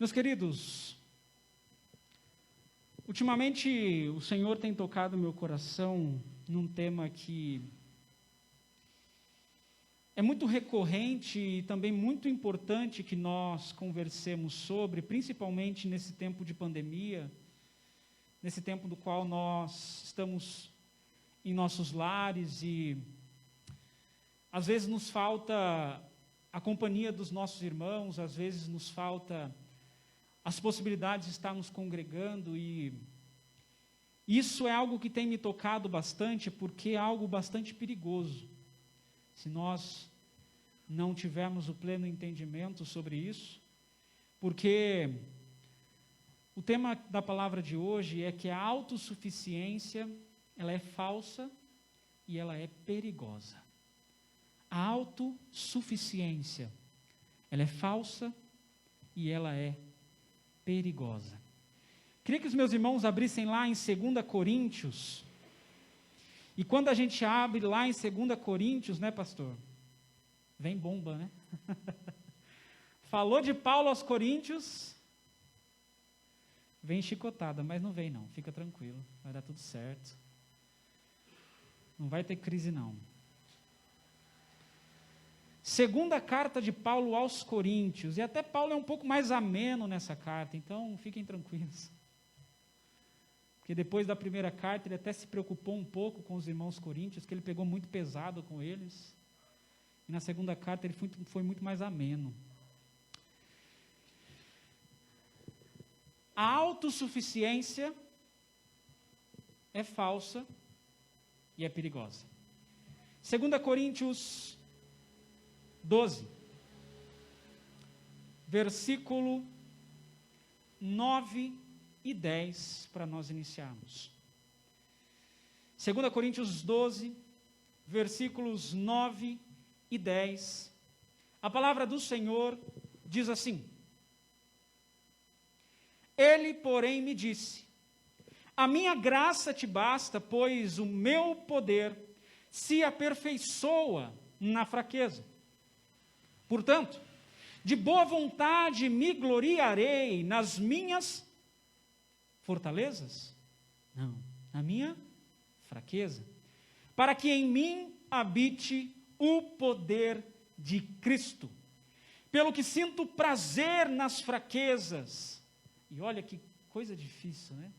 Meus queridos, ultimamente o Senhor tem tocado meu coração num tema que é muito recorrente e também muito importante que nós conversemos sobre, principalmente nesse tempo de pandemia, nesse tempo do qual nós estamos em nossos lares e às vezes nos falta a companhia dos nossos irmãos, às vezes nos falta as possibilidades de estar nos congregando, e isso é algo que tem me tocado bastante, porque é algo bastante perigoso. Se nós não tivermos o pleno entendimento sobre isso, porque o tema da palavra de hoje é que a autossuficiência, ela é falsa e ela é perigosa. A autossuficiência, ela é falsa e ela é perigosa. Queria que os meus irmãos abrissem lá em 2 Coríntios. E quando a gente abre lá em 2 Coríntios, né, pastor? Vem bomba, né? Falou de Paulo aos Coríntios, vem chicotada, mas não vem não, fica tranquilo, vai dar tudo certo. Não vai ter crise não. Segunda carta de Paulo aos Coríntios, e até Paulo é um pouco mais ameno nessa carta, então fiquem tranquilos. Porque depois da primeira carta ele até se preocupou um pouco com os irmãos coríntios, que ele pegou muito pesado com eles. E na segunda carta ele foi muito mais ameno. A autossuficiência é falsa e é perigosa. 2 Coríntios 12, versículo 9 e 10, para nós iniciarmos. 2 Coríntios 12, versículos 9 e 10, a palavra do Senhor diz assim: Ele, porém, me disse: a minha graça te basta, pois o meu poder se aperfeiçoa na fraqueza. Portanto, de boa vontade me gloriarei nas minhas fortalezas? Não, na minha fraqueza, para que em mim habite o poder de Cristo. Pelo que sinto prazer nas fraquezas. E olha que coisa difícil, né?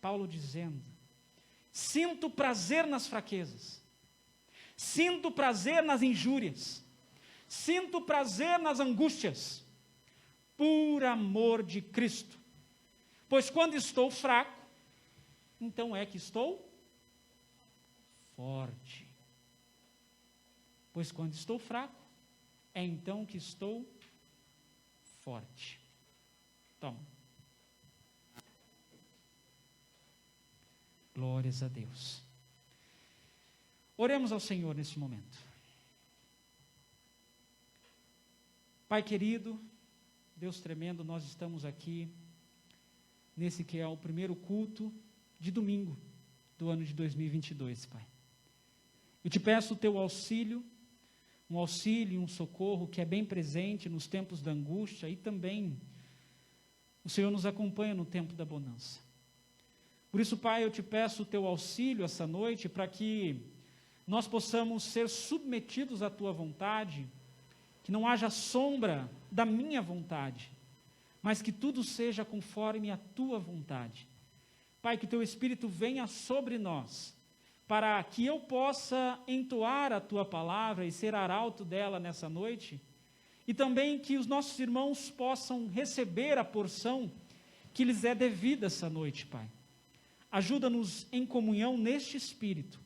Paulo dizendo: sinto prazer nas fraquezas, sinto prazer nas injúrias, sinto prazer nas angústias, por amor de Cristo. Pois quando estou fraco, então é que estou forte. Pois quando estou fraco, é então que estou forte. Toma. Glórias a Deus. Oremos ao Senhor nesse momento. Pai querido, Deus tremendo, nós estamos aqui nesse que é o primeiro culto de domingo do ano de 2022, Pai. Eu te peço o teu auxílio, um auxílio, um socorro que é bem presente nos tempos da angústia, e também o Senhor nos acompanha no tempo da bonança. Por isso, Pai, eu te peço o teu auxílio essa noite, para que nós possamos ser submetidos à tua vontade, que não haja sombra da minha vontade, mas que tudo seja conforme a tua vontade. Pai, que teu Espírito venha sobre nós, para que eu possa entoar a tua palavra e ser arauto dela nessa noite, e também que os nossos irmãos possam receber a porção que lhes é devida essa noite, Pai. Ajuda-nos em comunhão neste Espírito,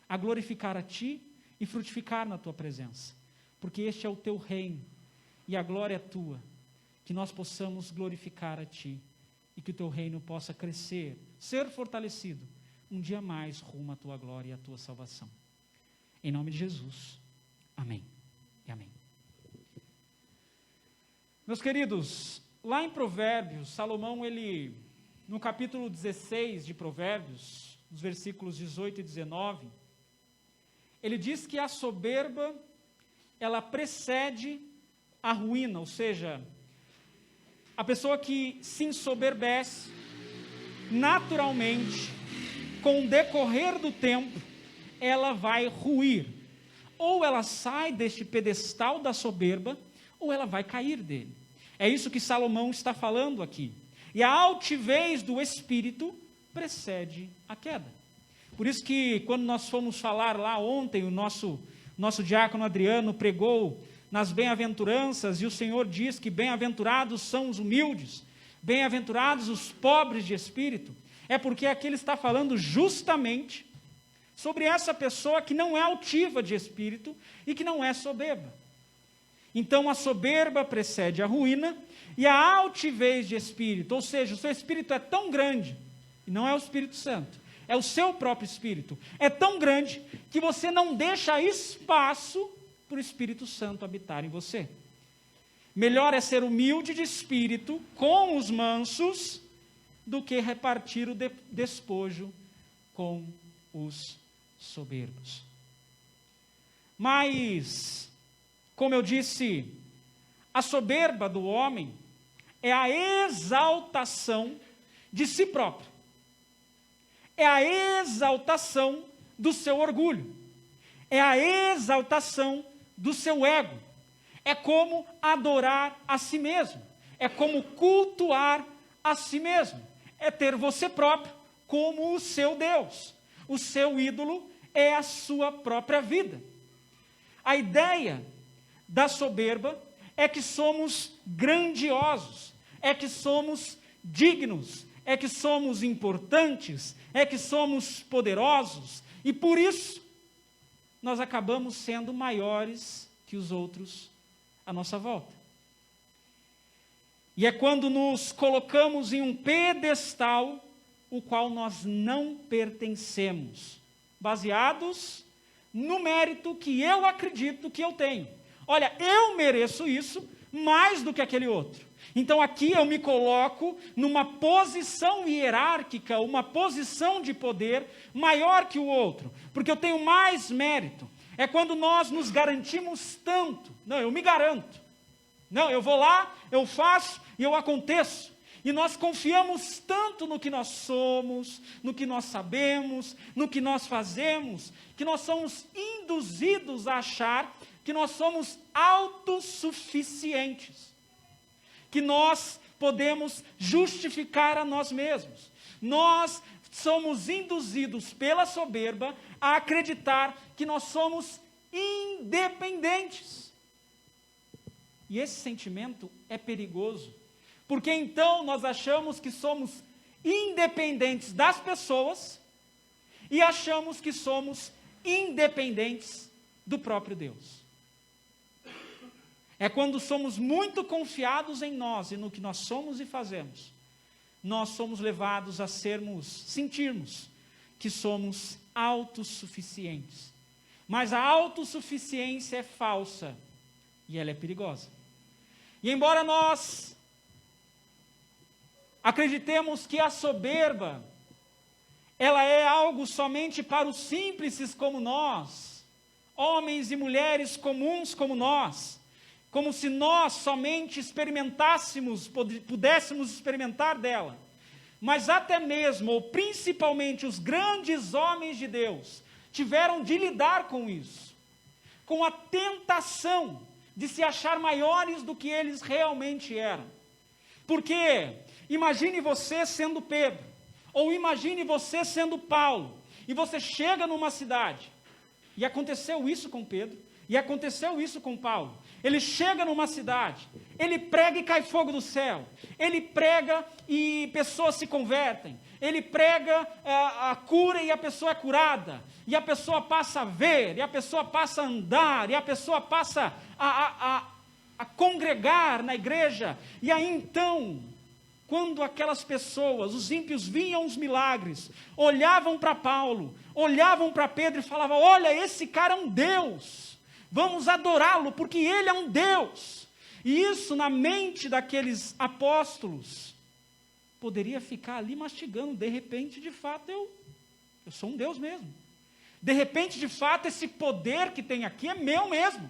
a glorificar a Ti e frutificar na Tua presença, porque este é o Teu reino, e a glória é Tua, que nós possamos glorificar a Ti, e que o Teu reino possa crescer, ser fortalecido, um dia mais rumo à Tua glória e à Tua salvação. Em nome de Jesus, amém e amém. Meus queridos, lá em Provérbios, Salomão, no capítulo 16 de Provérbios, nos versículos 18 e 19, ele diz que a soberba, ela precede a ruína, ou seja, A pessoa que se ensoberbece, naturalmente, com o decorrer do tempo, ela vai ruir. Ou ela sai deste pedestal da soberba, ou ela vai cair dele. É isso que Salomão está falando aqui. E a altivez do espírito precede a queda. Por isso que quando nós fomos falar lá ontem, o nosso diácono Adriano pregou nas bem-aventuranças, e o Senhor diz que bem-aventurados são os humildes, bem-aventurados os pobres de espírito. É porque aqui ele está falando justamente sobre essa pessoa que não é altiva de espírito e que não é soberba. Então a soberba precede a ruína e a altivez de espírito, ou seja, o seu espírito é tão grande, e não é o Espírito Santo, é o seu próprio espírito, é tão grande que você não deixa espaço para o Espírito Santo habitar em você. Melhor é ser humilde de espírito com os mansos do que repartir o despojo com os soberbos. Mas, como eu disse, a soberba do homem é a exaltação de si próprio. É a exaltação do seu orgulho. É a exaltação do seu ego. É como adorar a si mesmo. É como cultuar a si mesmo. É ter você próprio como o seu Deus. O seu ídolo é a sua própria vida. A ideia da soberba é que somos grandiosos, é que somos dignos, é que somos importantes, é que somos poderosos, e por isso nós acabamos sendo maiores que os outros à nossa volta. E é quando nos colocamos em um pedestal, o qual nós não pertencemos, baseados no mérito que eu acredito que eu tenho. Olha, eu mereço isso mais do que aquele outro. Então aqui eu me coloco numa posição hierárquica, uma posição de poder maior que o outro, porque eu tenho mais mérito. É quando nós nos garantimos tanto. Não, eu me garanto. Não, eu vou lá, eu faço e eu aconteço. E nós confiamos tanto no que nós somos, no que nós sabemos, no que nós fazemos, que nós somos induzidos a achar que nós somos autossuficientes, que nós podemos justificar a nós mesmos. Nós somos induzidos pela soberba a acreditar que nós somos independentes. E esse sentimento é perigoso, porque então nós achamos que somos independentes das pessoas e achamos que somos independentes do próprio Deus. É quando somos muito confiados em nós e no que nós somos e fazemos, nós somos levados a sentirmos que somos autossuficientes. Mas a autossuficiência é falsa e ela é perigosa. E embora nós acreditemos que a soberba, ela é algo somente para os simples como nós, homens e mulheres comuns como nós, como se nós somente experimentássemos, pudéssemos experimentar dela. Mas até mesmo, ou principalmente, os grandes homens de Deus tiveram de lidar com isso, com a tentação de se achar maiores do que eles realmente eram. Porque imagine você sendo Pedro, ou imagine você sendo Paulo, e você chega numa cidade, e aconteceu isso com Pedro, e aconteceu isso com Paulo. Ele chega numa cidade, ele prega e cai fogo do céu, ele prega e pessoas se convertem, ele prega a cura e a pessoa é curada, e a pessoa passa a ver, e a pessoa passa a andar, e a pessoa passa a congregar na igreja. E aí então, quando aquelas pessoas, os ímpios, viam os milagres, olhavam para Paulo, olhavam para Pedro e falavam: olha, esse cara é um Deus, vamos adorá-lo, porque ele é um Deus. E isso na mente daqueles apóstolos poderia ficar ali mastigando. De repente, de fato, eu sou um Deus mesmo. De repente, de fato, esse poder que tem aqui é meu mesmo.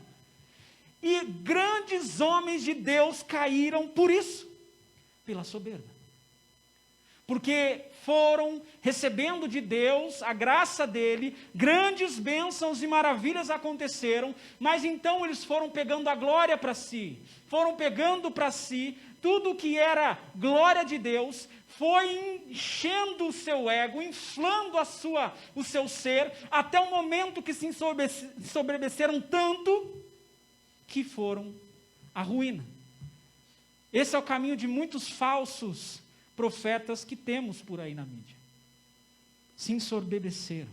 E grandes homens de Deus caíram por isso. Pela soberba. Porque foram recebendo de Deus, a graça dele, grandes bênçãos e maravilhas aconteceram, mas então eles foram pegando a glória para si, foram pegando para si tudo que era glória de Deus, foi enchendo o seu ego, inflando o seu ser, até o momento que se ensoberbeceram tanto, que foram à ruína. Esse é o caminho de muitos falsos profetas que temos por aí na mídia. Se ensoberbeceram.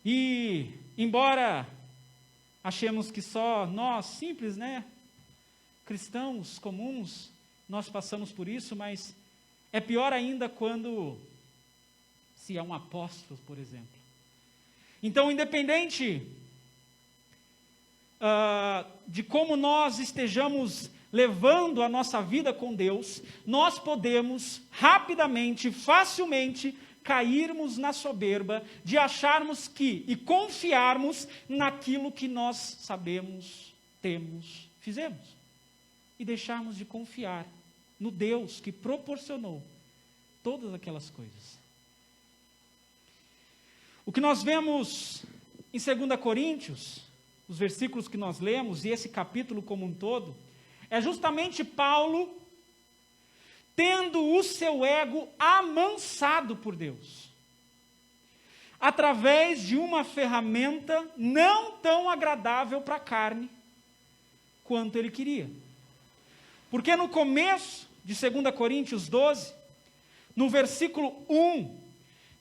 E, embora achemos que só nós, simples, cristãos comuns, nós passamos por isso, mas é pior ainda quando se é um apóstolo, por exemplo. Então, independente de como nós estejamos levando a nossa vida com Deus, nós podemos rapidamente, facilmente, cairmos na soberba de acharmos que e confiarmos naquilo que nós sabemos, temos, fizemos. E deixarmos de confiar no Deus que proporcionou todas aquelas coisas. O que nós vemos em 2 Coríntios, os versículos que nós lemos, e esse capítulo como um todo, é justamente Paulo tendo o seu ego amansado por Deus, através de uma ferramenta não tão agradável para a carne quanto ele queria. Porque no começo de 2 Coríntios 12, no versículo 1,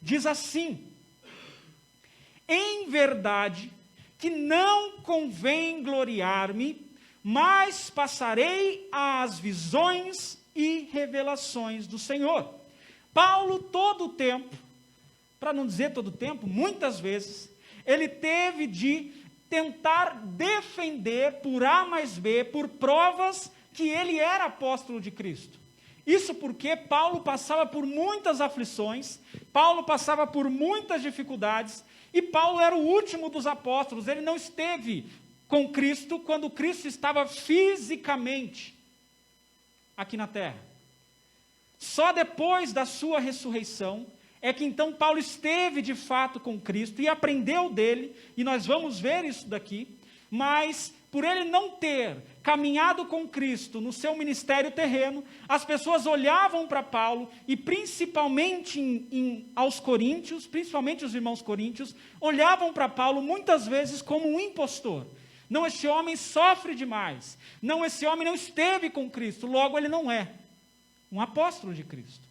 diz assim: em verdade que não convém gloriar-me, mas passarei às visões e revelações do Senhor. Paulo, todo o tempo, para não dizer todo o tempo, muitas vezes, ele teve de tentar defender por A mais B, por provas, que ele era apóstolo de Cristo. Isso porque Paulo passava por muitas aflições, Paulo passava por muitas dificuldades, e Paulo era o último dos apóstolos, ele não esteve com Cristo quando Cristo estava fisicamente aqui na terra. Só depois da sua ressurreição é que então Paulo esteve de fato com Cristo e aprendeu dele, e nós vamos ver isso daqui, mas por ele não ter caminhado com Cristo no seu ministério terreno, as pessoas olhavam para Paulo, e principalmente aos coríntios, principalmente os irmãos coríntios, olhavam para Paulo muitas vezes como um impostor. Não, esse homem sofre demais. Não, esse homem não esteve com Cristo, logo ele não é um apóstolo de Cristo.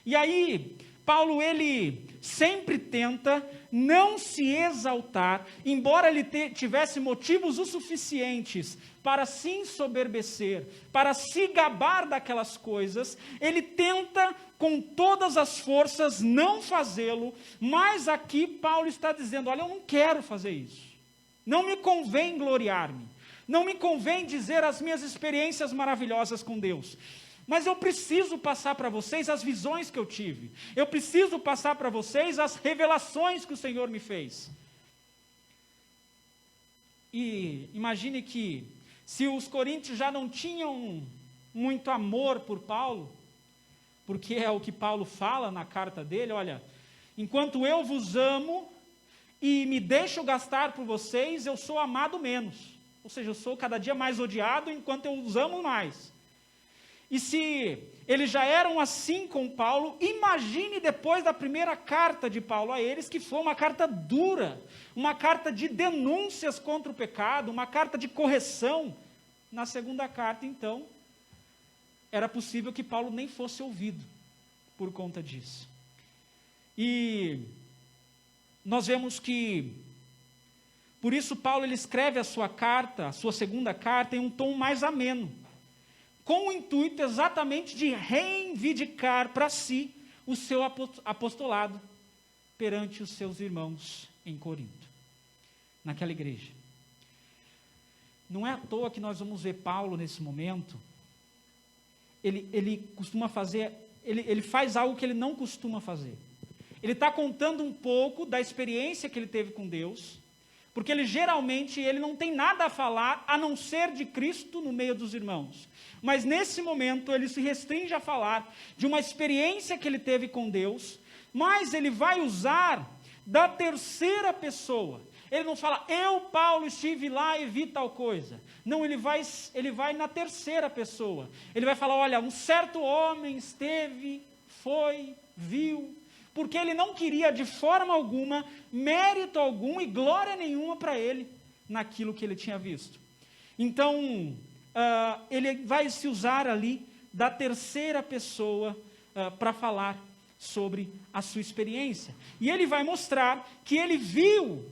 E aí, Paulo, ele sempre tenta não se exaltar, embora ele tivesse motivos o suficientes para se ensoberbecer, para se gabar daquelas coisas, ele tenta com todas as forças não fazê-lo, mas aqui Paulo está dizendo: olha, eu não quero fazer isso. Não me convém gloriar-me, não me convém dizer as minhas experiências maravilhosas com Deus, mas eu preciso passar para vocês as visões que eu tive, eu preciso passar para vocês as revelações que o Senhor me fez. E imagine que, se os coríntios já não tinham muito amor por Paulo, porque é o que Paulo fala na carta dele: olha, enquanto eu vos amo e me deixo gastar por vocês, eu sou amado menos. Ou seja, eu sou cada dia mais odiado enquanto eu os amo mais. E se eles já eram assim com Paulo, imagine depois da primeira carta de Paulo a eles, que foi uma carta dura, uma carta de denúncias contra o pecado, uma carta de correção. Na segunda carta, então, era possível que Paulo nem fosse ouvido por conta disso. E nós vemos que, por isso Paulo ele escreve a sua carta, a sua segunda carta, em um tom mais ameno, com o intuito exatamente de reivindicar para si o seu apostolado perante os seus irmãos em Corinto, naquela igreja. Não é à toa que nós vamos ver Paulo nesse momento, ele costuma fazer, ele faz algo que ele não costuma fazer. Ele está contando um pouco da experiência que ele teve com Deus, porque ele não tem nada a falar a não ser de Cristo no meio dos irmãos. Mas nesse momento ele se restringe a falar de uma experiência que ele teve com Deus, mas ele vai usar da terceira pessoa. Ele não fala, eu, Paulo, estive lá e vi tal coisa. Não, ele vai na terceira pessoa. Ele vai falar, olha, um certo homem esteve, foi, viu, porque ele não queria de forma alguma, mérito algum e glória nenhuma para ele, naquilo que ele tinha visto. Então, ele vai se usar ali da terceira pessoa para falar sobre a sua experiência. E ele vai mostrar que ele viu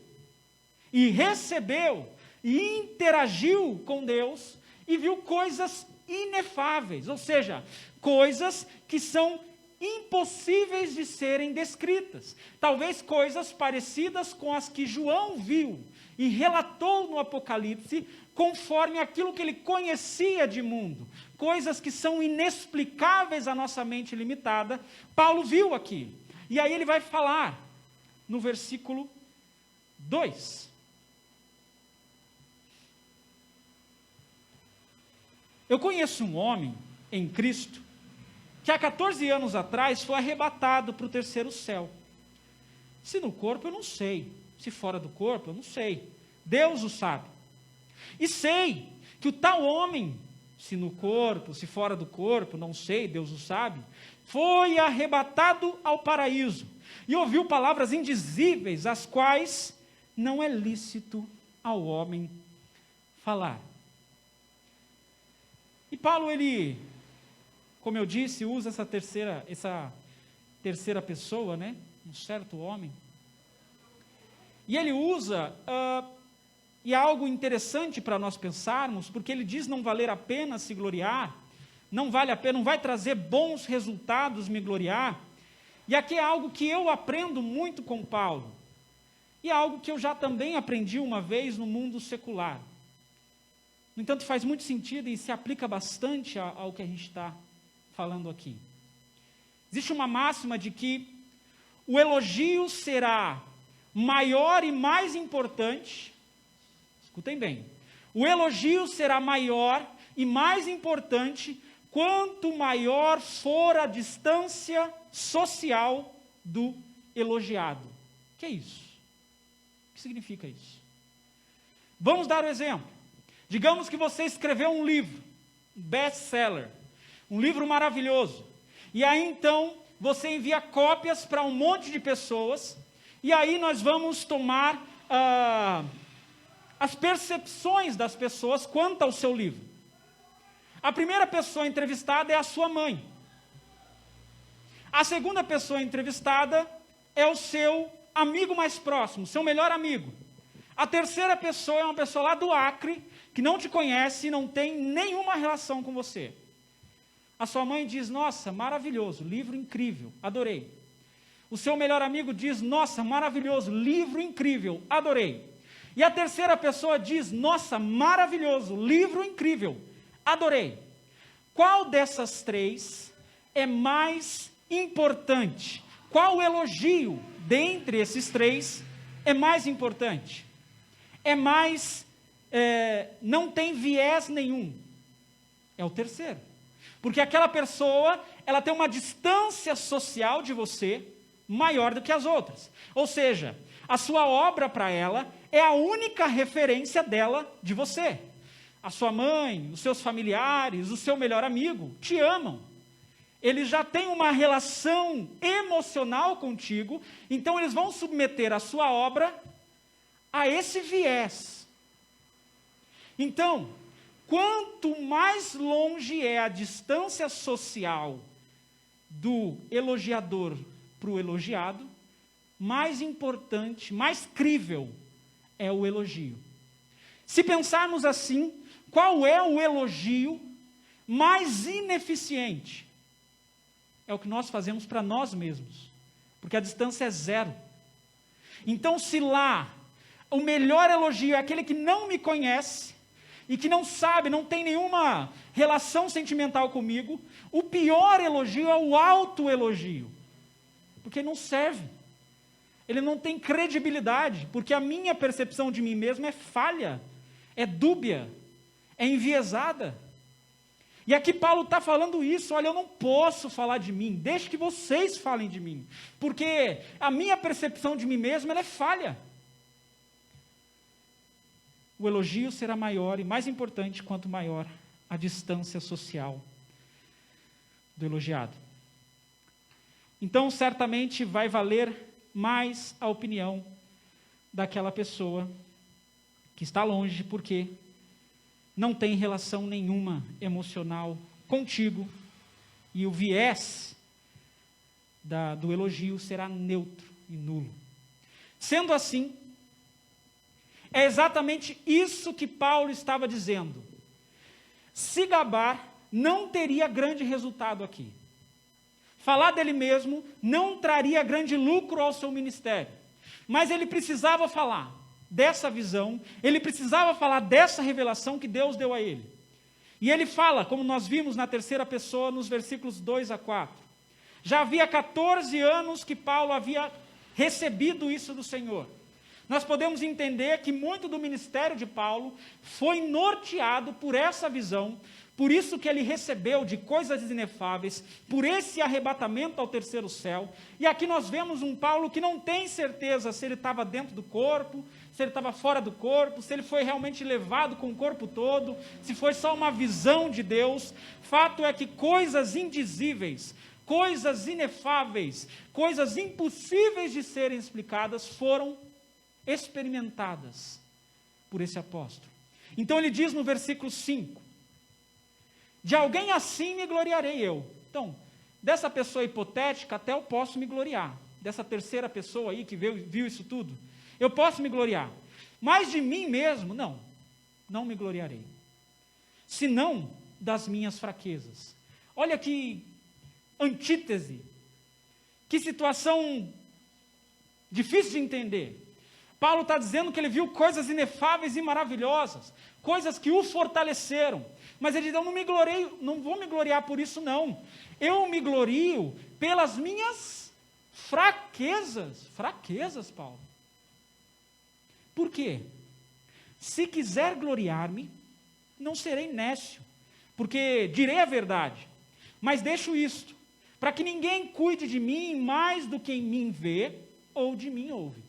e recebeu e interagiu com Deus e viu coisas inefáveis, ou seja, coisas que são impossíveis de serem descritas. Talvez coisas parecidas com as que João viu e relatou no Apocalipse, conforme aquilo que ele conhecia de mundo. Coisas que são inexplicáveis à nossa mente limitada, Paulo viu aqui. E aí ele vai falar no versículo 2. Eu conheço um homem em Cristo que há 14 anos atrás foi arrebatado para o terceiro céu. Se no corpo eu não sei, se fora do corpo eu não sei, Deus o sabe. E sei que o tal homem, se no corpo, se fora do corpo, não sei, Deus o sabe, foi arrebatado ao paraíso e ouviu palavras indizíveis, as quais não é lícito ao homem falar. E Paulo, ele, como eu disse, usa essa terceira pessoa, né? Um certo homem. E ele usa, e é algo interessante para nós pensarmos, porque ele diz não valer a pena se gloriar, não vale a pena, não vai trazer bons resultados me gloriar. E aqui é algo que eu aprendo muito com Paulo, e é algo que eu já também aprendi uma vez no mundo secular. No entanto, faz muito sentido e se aplica bastante ao que a gente está falando aqui. Existe uma máxima de que o elogio será maior e mais importante, escutem bem, o elogio será maior e mais importante quanto maior for a distância social do elogiado. O que é isso? O que significa isso? Vamos dar um exemplo. Digamos que você escreveu um livro, um best-seller, um livro maravilhoso, e aí então você envia cópias para um monte de pessoas, e aí nós vamos tomar as percepções das pessoas quanto ao seu livro. A primeira pessoa entrevistada é a sua mãe. A segunda pessoa entrevistada é o seu amigo mais próximo, seu melhor amigo. A terceira pessoa é uma pessoa lá do Acre, que não te conhece e não tem nenhuma relação com você. A sua mãe diz, nossa, maravilhoso, livro incrível, adorei. O seu melhor amigo diz, nossa, maravilhoso, livro incrível, adorei. E a terceira pessoa diz, nossa, maravilhoso, livro incrível, adorei. Qual dessas três é mais importante? Qual elogio dentre esses três é mais importante? É mais, não tem viés nenhum. É o terceiro. Porque aquela pessoa, ela tem uma distância social de você maior do que as outras. Ou seja, a sua obra para ela é a única referência dela de você. A sua mãe, os seus familiares, o seu melhor amigo te amam. Eles já têm uma relação emocional contigo, então eles vão submeter a sua obra a esse viés. Então, quanto mais longe é a distância social do elogiador para o elogiado, mais importante, mais crível é o elogio. Se pensarmos assim, qual é o elogio mais ineficiente? É o que nós fazemos para nós mesmos, porque a distância é zero. Então, se lá o melhor elogio é aquele que não me conhece, e que não sabe, não tem nenhuma relação sentimental comigo, o pior elogio é o autoelogio, porque não serve. ele não tem credibilidade, porque a minha percepção de mim mesmo é falha, é dúbia, é enviesada. E aqui Paulo está falando isso, olha, eu não posso falar de mim, deixe que vocês falem de mim, porque a minha percepção de mim mesmo ela é falha. O elogio será maior e mais importante quanto maior a distância social do elogiado. Então, certamente vai valer mais a opinião daquela pessoa que está longe, porque não tem relação nenhuma emocional contigo, e o viés do elogio será neutro e nulo. Sendo assim, é exatamente isso que Paulo estava dizendo. Se gabar não teria grande resultado aqui. Falar dele mesmo não traria grande lucro ao seu ministério. Mas ele precisava falar dessa visão, ele precisava falar dessa revelação que Deus deu a ele. E ele fala, como nós vimos na terceira pessoa, nos versículos 2 a 4. Já havia 14 anos que Paulo havia recebido isso do Senhor. Nós podemos entender que muito do ministério de Paulo foi norteado por essa visão, por isso que ele recebeu de coisas inefáveis, por esse arrebatamento ao terceiro céu. E aqui nós vemos um Paulo que não tem certeza se ele estava dentro do corpo, se ele estava fora do corpo, se ele foi realmente levado com o corpo todo, se foi só uma visão de Deus. Fato é que coisas indizíveis, coisas inefáveis, coisas impossíveis de serem explicadas foram experimentadas por esse apóstolo. Então ele diz no versículo 5, de alguém assim me gloriarei eu. Então, dessa pessoa hipotética até eu posso me gloriar, dessa terceira pessoa aí que viu isso tudo, eu posso me gloriar, mas de mim mesmo, não me gloriarei, senão das minhas fraquezas. Olha que antítese, que situação difícil de entender. Paulo está dizendo que ele viu coisas inefáveis e maravilhosas, coisas que o fortaleceram, mas ele diz, eu não vou me gloriar por isso não, eu me glorio pelas minhas fraquezas, Paulo. Por quê? Se quiser gloriar-me, não serei nécio, porque direi a verdade, mas deixo isto, para que ninguém cuide de mim mais do que em mim vê ou de mim ouve.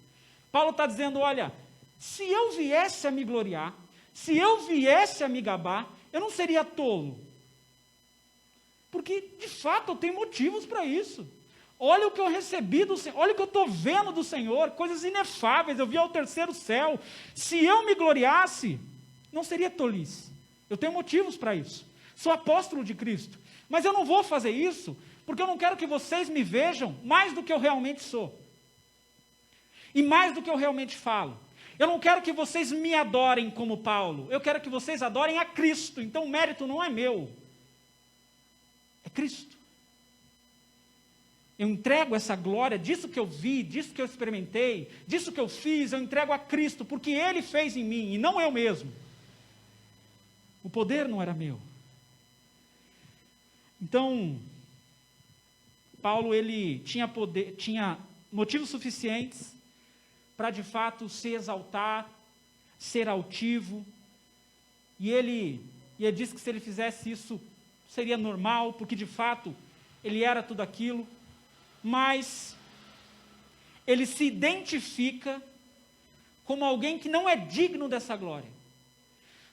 Paulo está dizendo, olha, se eu viesse a me gloriar, se eu viesse a me gabar, eu não seria tolo. Porque, de fato, eu tenho motivos para isso. Olha o que eu recebi do Senhor, olha o que eu estou vendo do Senhor, coisas inefáveis, eu vi ao terceiro céu. Se eu me gloriasse, não seria tolice. Eu tenho motivos para isso. Sou apóstolo de Cristo. Mas eu não vou fazer isso, porque eu não quero que vocês me vejam mais do que eu realmente sou. E mais do que eu realmente falo. Eu não quero que vocês me adorem como Paulo. Eu quero que vocês adorem a Cristo. Então o mérito não é meu. É Cristo. Eu entrego essa glória disso que eu vi, disso que eu experimentei, disso que eu fiz, eu entrego a Cristo, porque Ele fez em mim, e não eu mesmo. O poder não era meu. Então, Paulo, ele tinha motivos suficientes para de fato se exaltar, ser altivo, e ele disse que se ele fizesse isso, seria normal, porque de fato, ele era tudo aquilo, mas ele se identifica como alguém que não é digno dessa glória,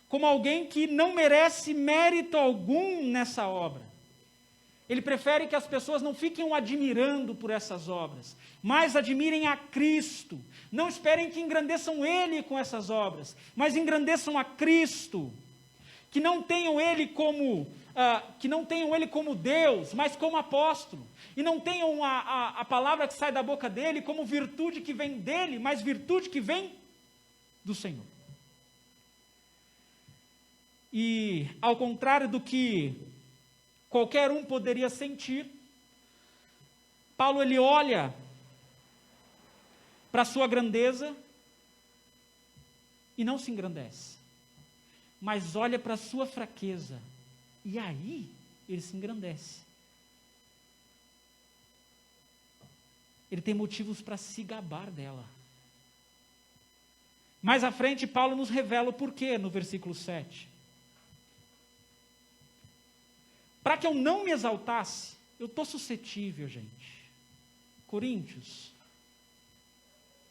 como alguém que não merece mérito algum nessa obra. Ele prefere que as pessoas não fiquem o admirando por essas obras, mas admirem a Cristo. Não esperem que engrandeçam Ele com essas obras, mas engrandeçam a Cristo. Que não tenham Ele como Deus, mas como apóstolo. E não tenham a palavra que sai da boca dele como virtude que vem dele, mas virtude que vem do Senhor. E ao contrário do que qualquer um poderia sentir, Paulo ele olha para a sua grandeza e não se engrandece, mas olha para a sua fraqueza e aí ele se engrandece. ele tem motivos para se gabar dela. Mais à frente, Paulo nos revela o porquê no versículo 7. Para que eu não me exaltasse, eu estou suscetível, gente. Coríntios,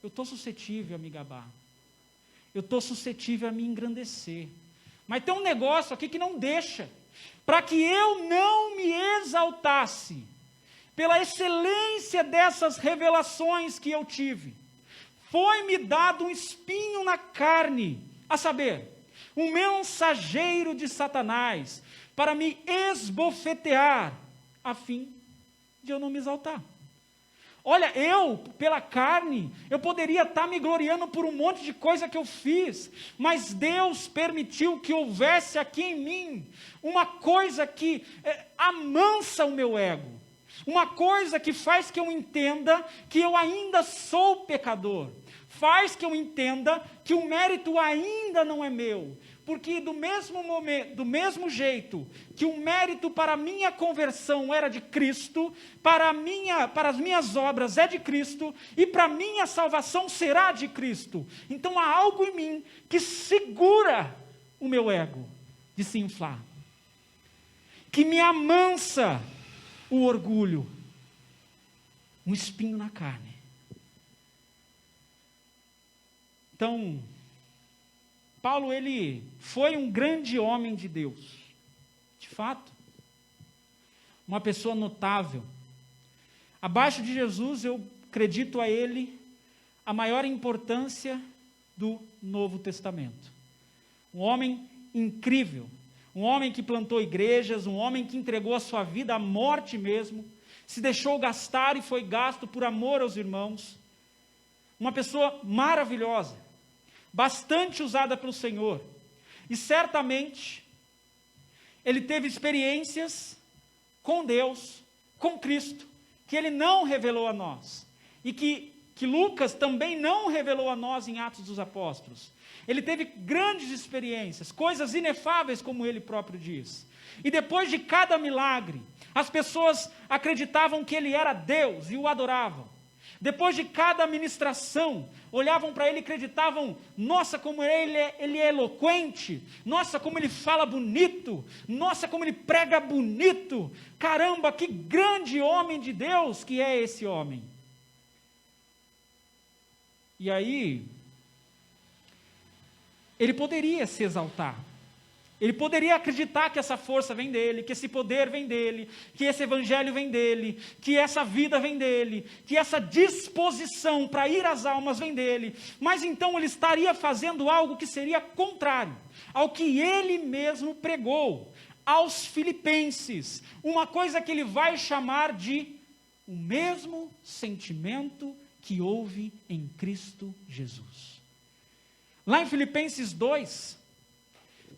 eu estou suscetível a me gabar. Eu estou suscetível a me engrandecer. Mas tem um negócio aqui que não deixa. Para que eu não me exaltasse, pela excelência dessas revelações que eu tive, foi-me dado um espinho na carne, a saber, um mensageiro de Satanás, para me esbofetear, a fim de eu não me exaltar. Olha, eu, pela carne, eu poderia estar me gloriando por um monte de coisa que eu fiz, mas Deus permitiu que houvesse aqui em mim uma coisa que amansa o meu ego, uma coisa que faz que eu entenda que eu ainda sou pecador, faz que eu entenda que o mérito ainda não é meu, porque do mesmo jeito que o mérito para a minha conversão era de Cristo, para as minhas obras é de Cristo, e para a minha salvação será de Cristo. Então há algo em mim que segura o meu ego de se inflar, que me amansa o orgulho, um espinho na carne. Então, Paulo, ele foi um grande homem de Deus, de fato, uma pessoa notável. Abaixo de Jesus, eu acredito a ele a maior importância do Novo Testamento. Um homem incrível, um homem que plantou igrejas, um homem que entregou a sua vida à morte mesmo, se deixou gastar e foi gasto por amor aos irmãos. Uma pessoa maravilhosa, bastante usada pelo Senhor, e certamente ele teve experiências com Deus, com Cristo, que ele não revelou a nós, e que Lucas também não revelou a nós em Atos dos Apóstolos. Ele teve grandes experiências, coisas inefáveis, como ele próprio diz, e depois de cada milagre, as pessoas acreditavam que ele era Deus e o adoravam. Depois de cada ministração, olhavam para ele e acreditavam, nossa, como ele é eloquente, nossa, como ele fala bonito, nossa, como ele prega bonito, caramba, que grande homem de Deus que é esse homem. E aí, ele poderia se exaltar, ele poderia acreditar que essa força vem dele, que esse poder vem dele, que esse evangelho vem dele, que essa vida vem dele, que essa disposição para ir às almas vem dele, mas então ele estaria fazendo algo que seria contrário ao que ele mesmo pregou aos filipenses, uma coisa que ele vai chamar de o mesmo sentimento que houve em Cristo Jesus. Lá em Filipenses 2,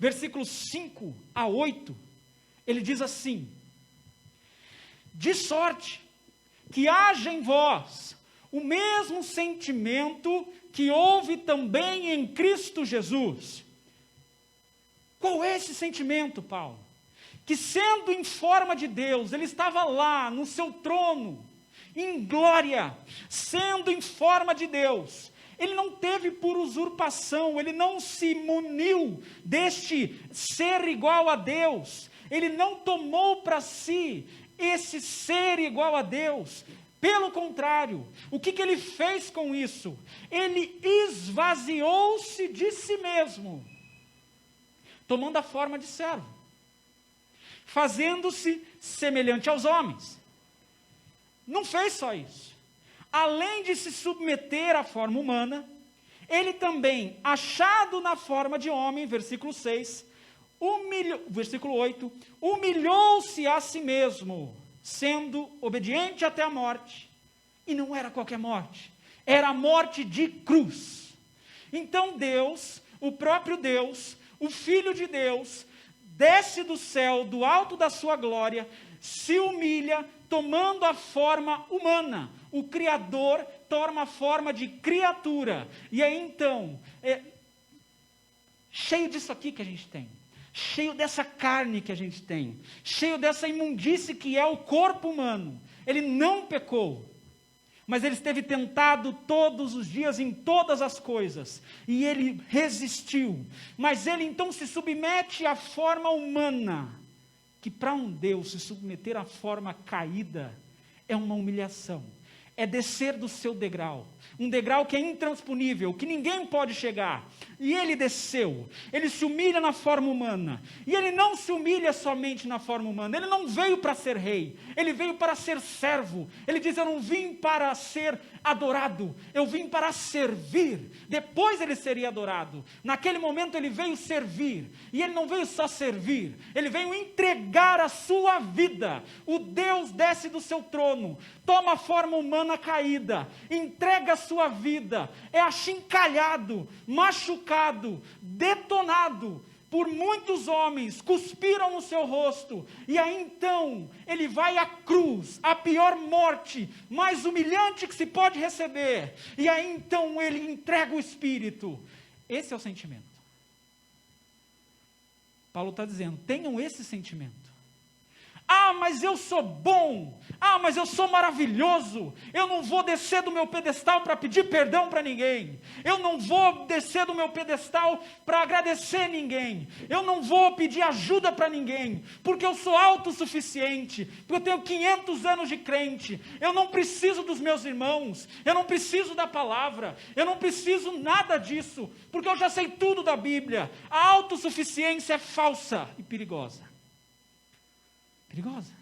versículos 5 a 8, ele diz assim: de sorte que haja em vós o mesmo sentimento que houve também em Cristo Jesus. Qual é esse sentimento, Paulo? Que sendo em forma de Deus, ele estava lá no seu trono, em glória, sendo em forma de Deus, ele não teve por usurpação, ele não se muniu deste ser igual a Deus, ele não tomou para si esse ser igual a Deus. Pelo contrário, o que ele fez com isso? Ele esvaziou-se de si mesmo, tomando a forma de servo, fazendo-se semelhante aos homens. Não fez só isso. Além de se submeter à forma humana, ele também, achado na forma de homem, versículo 6, versículo 8, humilhou-se a si mesmo, sendo obediente até a morte. E não era qualquer morte, era a morte de cruz. Então Deus, o próprio Deus, o Filho de Deus, desce do céu, do alto da sua glória, se humilha, tomando a forma humana. O Criador toma a forma de criatura. E aí então, cheio disso aqui que a gente tem, cheio dessa carne que a gente tem, cheio dessa imundície que é o corpo humano, ele não pecou, mas ele esteve tentado todos os dias em todas as coisas, e ele resistiu. Mas ele então se submete à forma humana, que para um Deus se submeter à forma caída é uma humilhação, é descer do seu degrau, um degrau que é intransponível, que ninguém pode chegar. E ele desceu, ele se humilha na forma humana, e ele não se humilha somente na forma humana, ele não veio para ser rei, ele veio para ser servo. Ele diz: eu não vim para ser adorado, eu vim para servir. Depois ele seria adorado. Naquele momento ele veio servir, e ele não veio só servir, ele veio entregar a sua vida. O Deus desce do seu trono, toma a forma humana caída, entrega a sua vida, é achincalhado, machucado, detonado por muitos homens, cuspiram no seu rosto, e aí então ele vai à cruz, a pior morte, mais humilhante que se pode receber, e aí então ele entrega o Espírito. Esse é o sentimento. Paulo está dizendo: tenham esse sentimento. Ah, mas eu sou bom, ah, mas eu sou maravilhoso, eu não vou descer do meu pedestal para pedir perdão para ninguém, eu não vou descer do meu pedestal para agradecer ninguém, eu não vou pedir ajuda para ninguém, porque eu sou autossuficiente, porque eu tenho 500 anos de crente, eu não preciso dos meus irmãos, eu não preciso da palavra, eu não preciso nada disso, porque eu já sei tudo da Bíblia. A autossuficiência é falsa e perigosa. Perigosa,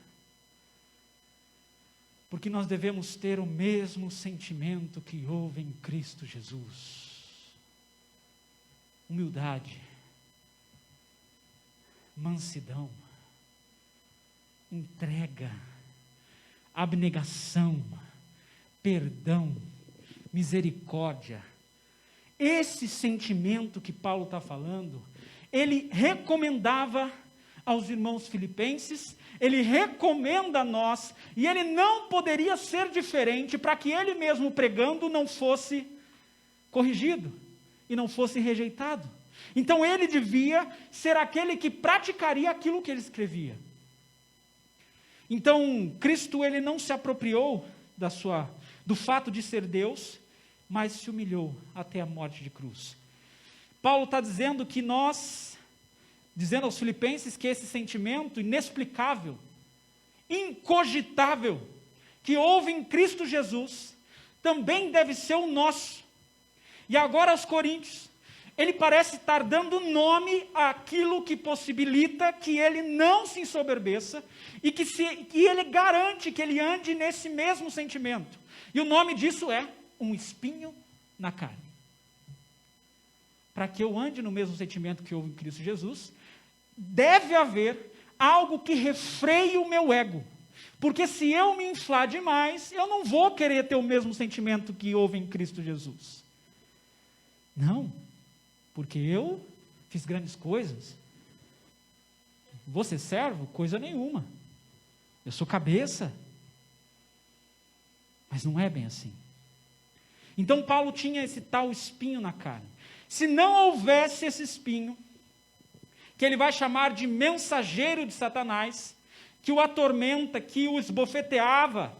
porque nós devemos ter o mesmo sentimento que houve em Cristo Jesus: humildade, mansidão, entrega, abnegação, perdão, misericórdia. Esse sentimento que Paulo está falando, ele recomendava aos irmãos filipenses, ele recomenda a nós, e ele não poderia ser diferente, para que ele mesmo pregando não fosse corrigido e não fosse rejeitado. Então ele devia ser aquele que praticaria aquilo que ele escrevia. Então Cristo, ele não se apropriou do fato de ser Deus, mas se humilhou até a morte de cruz. Paulo está dizendo que dizendo aos filipenses que esse sentimento inexplicável, incogitável, que houve em Cristo Jesus, também deve ser o nosso. E agora aos coríntios, ele parece estar dando nome àquilo que possibilita que ele não se ensoberbeça, e que ele garante que ele ande nesse mesmo sentimento. E o nome disso é um espinho na carne. Para que eu ande no mesmo sentimento que houve em Cristo Jesus, deve haver algo que refreie o meu ego, porque se eu me inflar demais, eu não vou querer ter o mesmo sentimento que houve em Cristo Jesus. Não, porque eu fiz grandes coisas. Vou ser servo? Coisa nenhuma. Eu sou cabeça. Mas não é bem assim. Então Paulo tinha esse tal espinho na carne. Se não houvesse esse espinho, que ele vai chamar de mensageiro de Satanás, que o atormenta, que o esbofeteava,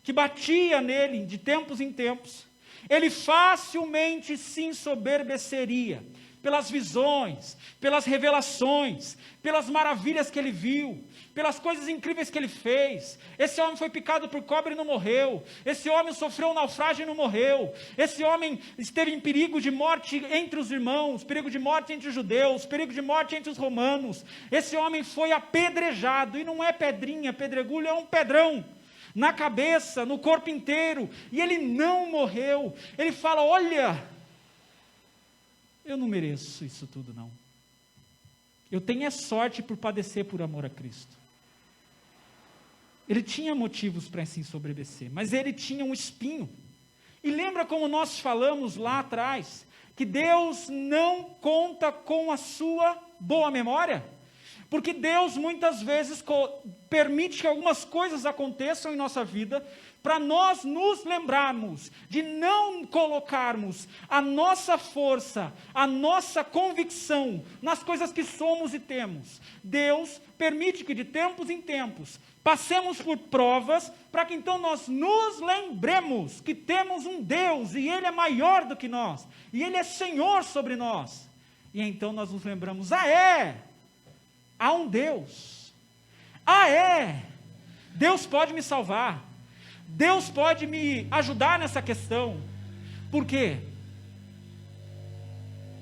que batia nele de tempos em tempos, ele facilmente se ensoberbeceria pelas visões, pelas revelações, pelas maravilhas que ele viu, pelas coisas incríveis que ele fez. Esse homem foi picado por cobra e não morreu. Esse homem sofreu um naufrágio e não morreu. Esse homem esteve em perigo de morte entre os irmãos, perigo de morte entre os judeus, perigo de morte entre os romanos. Esse homem foi apedrejado, e não é pedrinha, pedregulho, é um pedrão, na cabeça, no corpo inteiro, e ele não morreu. Ele fala: olha, eu não mereço isso tudo não. Eu tenho a sorte por padecer por amor a Cristo. Ele tinha motivos para se ensoberbecer, mas ele tinha um espinho. E lembra como nós falamos lá atrás, que Deus não conta com a sua boa memória? Porque Deus muitas vezes permite que algumas coisas aconteçam em nossa vida para nós nos lembrarmos de não colocarmos a nossa força, a nossa convicção nas coisas que somos e temos. Deus permite que de tempos em tempos passemos por provas para que então nós nos lembremos que temos um Deus e Ele é maior do que nós, e Ele é Senhor sobre nós. E então nós nos lembramos, há um Deus, Deus pode me salvar, Deus pode me ajudar nessa questão. Por quê?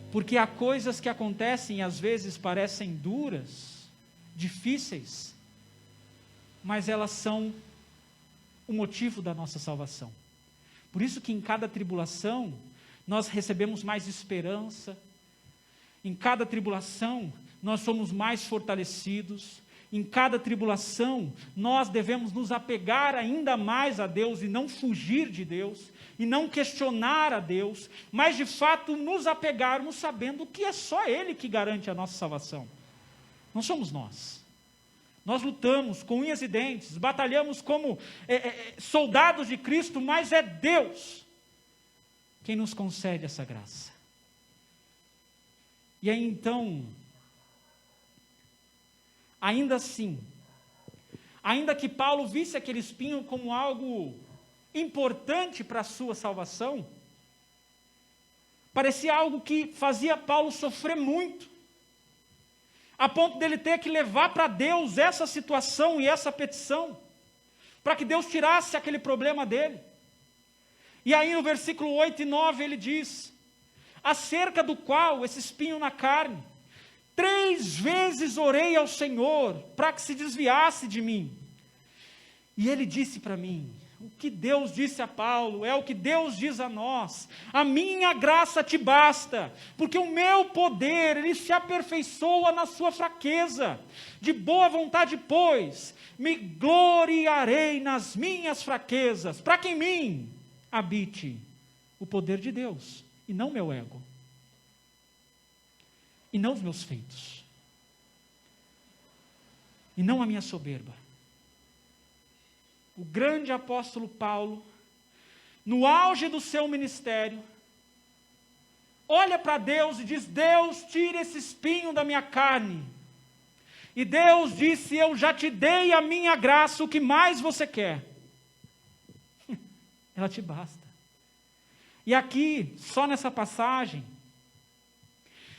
Porque há coisas que acontecem e às vezes parecem duras, difíceis, mas elas são o motivo da nossa salvação. Por isso que em cada tribulação nós recebemos mais esperança, em cada tribulação nós somos mais fortalecidos, em cada tribulação, nós devemos nos apegar ainda mais a Deus e não fugir de Deus, e não questionar a Deus, mas de fato nos apegarmos sabendo que é só Ele que garante a nossa salvação. Não somos nós. Nós lutamos com unhas e dentes, batalhamos como soldados de Cristo, mas é Deus quem nos concede essa graça. E aí então, ainda assim, ainda que Paulo visse aquele espinho como algo importante para a sua salvação, parecia algo que fazia Paulo sofrer muito, a ponto dele ter que levar para Deus essa situação e essa petição, para que Deus tirasse aquele problema dele. E aí no versículo 8 e 9 ele diz, acerca do qual, esse espinho na carne, 3 vezes orei ao Senhor para que se desviasse de mim. E ele disse para mim, o que Deus disse a Paulo é o que Deus diz a nós: a minha graça te basta, porque o meu poder, ele se aperfeiçoa na sua fraqueza. De boa vontade, pois, me gloriarei nas minhas fraquezas, para que em mim habite o poder de Deus, e não meu ego. E não os meus feitos, e não a minha soberba. O grande apóstolo Paulo, no auge do seu ministério, olha para Deus e diz: Deus, tira esse espinho da minha carne. E Deus disse: eu já te dei a minha graça, o que mais você quer? Ela te basta. E aqui, só nessa passagem,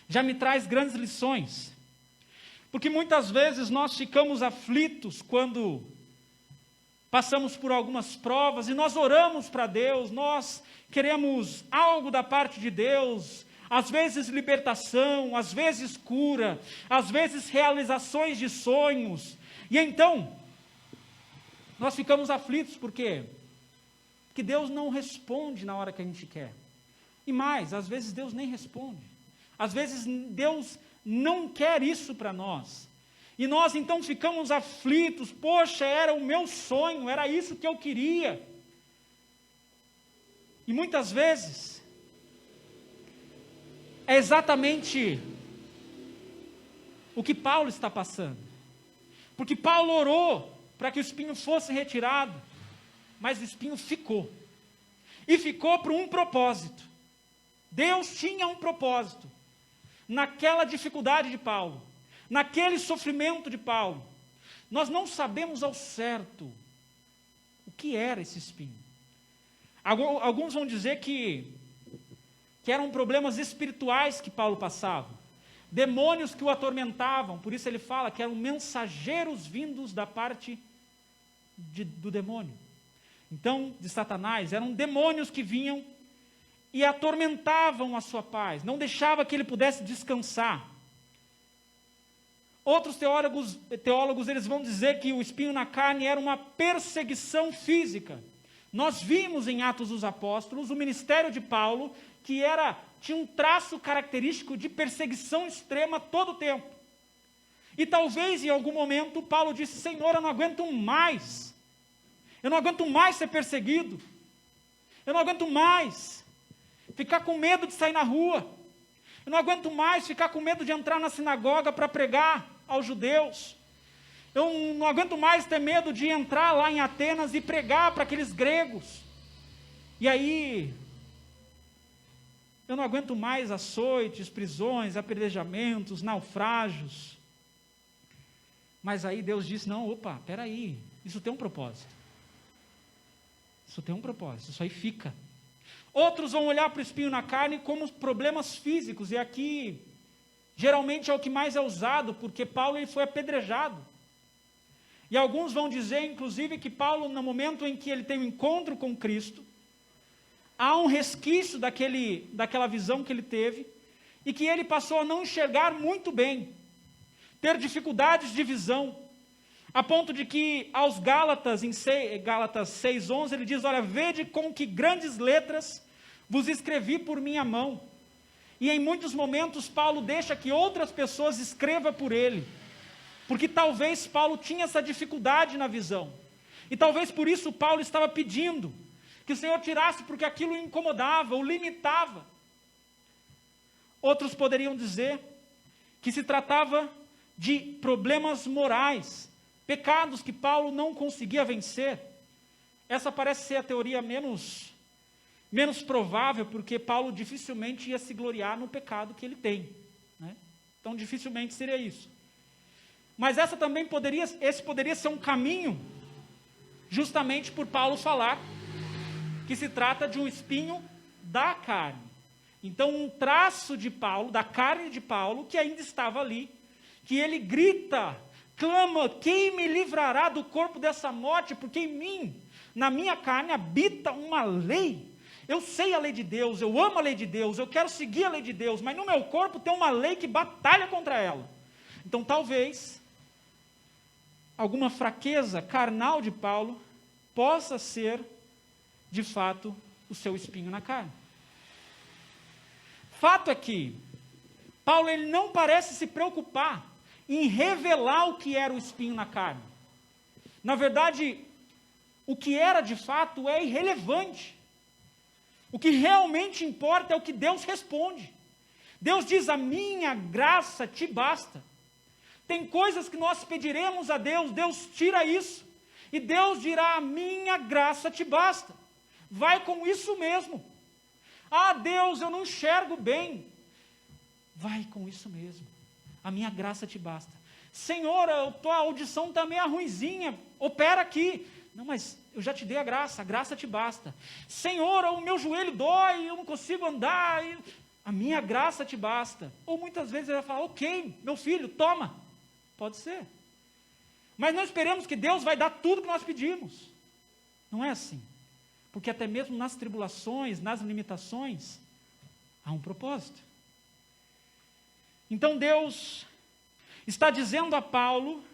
já me traz grandes lições, porque muitas vezes nós ficamos aflitos quando passamos por algumas provas e nós oramos para Deus, nós queremos algo da parte de Deus, às vezes libertação, às vezes cura, às vezes realizações de sonhos, e então nós ficamos aflitos, por quê? Porque Deus não responde na hora que a gente quer, e mais, às vezes Deus nem responde. Às vezes Deus não quer isso para nós. E nós então ficamos aflitos. Poxa, era o meu sonho, era isso que eu queria. E muitas vezes é exatamente o que Paulo está passando. Porque Paulo orou para que o espinho fosse retirado, mas o espinho ficou. E ficou por um propósito. Deus tinha um propósito naquela dificuldade de Paulo, naquele sofrimento de Paulo. Nós não sabemos ao certo o que era esse espinho. Alguns vão dizer que eram problemas espirituais que Paulo passava, demônios que o atormentavam, por isso ele fala que eram mensageiros vindos da parte do demônio. Então, de Satanás, eram demônios que vinham e atormentavam a sua paz, não deixava que ele pudesse descansar. Outros teólogos eles vão dizer que o espinho na carne era uma perseguição física. Nós vimos em Atos dos Apóstolos o ministério de Paulo, que tinha um traço característico de perseguição extrema todo o tempo. E talvez em algum momento Paulo disse: Senhor, eu não aguento mais ser perseguido, eu não aguento mais ficar com medo de sair na rua, eu não aguento mais ficar com medo de entrar na sinagoga para pregar aos judeus. Eu não aguento mais ter medo de entrar lá em Atenas e pregar para aqueles gregos. E aí, eu não aguento mais açoites, prisões, apedrejamentos, naufrágios. Mas aí Deus disse, não, opa, peraí, isso tem um propósito. Isso tem um propósito, isso aí fica. Outros vão olhar para o espinho na carne como problemas físicos, e aqui, geralmente é o que mais é usado, porque Paulo ele foi apedrejado. E alguns vão dizer, inclusive, que Paulo, no momento em que ele tem um encontro com Cristo, há um resquício daquela visão que ele teve, e que ele passou a não enxergar muito bem, ter dificuldades de visão, a ponto de que aos Gálatas, em Gálatas 6,11, ele diz, olha, vede com que grandes letras vos escrevi por minha mão. E em muitos momentos Paulo deixa que outras pessoas escrevam por ele, porque talvez Paulo tinha essa dificuldade na visão, e talvez por isso Paulo estava pedindo que o Senhor tirasse, porque aquilo o incomodava, o limitava. Outros poderiam dizer que se tratava de problemas morais, pecados que Paulo não conseguia vencer. Essa parece ser a teoria menos provável, porque Paulo dificilmente ia se gloriar no pecado que ele tem, né? Então dificilmente seria isso. Mas esse poderia ser um caminho, justamente por Paulo falar que se trata de um espinho da carne. Então um traço de Paulo, da carne de Paulo, que ainda estava ali, que ele grita, clama, quem me livrará do corpo dessa morte? Porque em mim, na minha carne, habita uma lei. Eu sei a lei de Deus, eu amo a lei de Deus, eu quero seguir a lei de Deus, mas no meu corpo tem uma lei que batalha contra ela. Então talvez alguma fraqueza carnal de Paulo possa ser, de fato, o seu espinho na carne. Fato é que Paulo ele não parece se preocupar em revelar o que era o espinho na carne. Na verdade, o que era de fato é irrelevante. O que realmente importa é o que Deus responde. Deus diz, a minha graça te basta. Tem coisas que nós pediremos a Deus, Deus tira isso. E Deus dirá, a minha graça te basta. Vai com isso mesmo. Ah, Deus, eu não enxergo bem. Vai com isso mesmo. A minha graça te basta. Senhor, a tua audição está meio ruinzinha, opera aqui. Não, mas eu já te dei a graça te basta. Senhor, o meu joelho dói, eu não consigo andar. A minha graça te basta. Ou muitas vezes ele vai falar, ok, meu filho, toma. Pode ser. Mas não esperemos que Deus vai dar tudo que nós pedimos. Não é assim. Porque até mesmo nas tribulações, nas limitações, há um propósito. Então Deus está dizendo a Paulo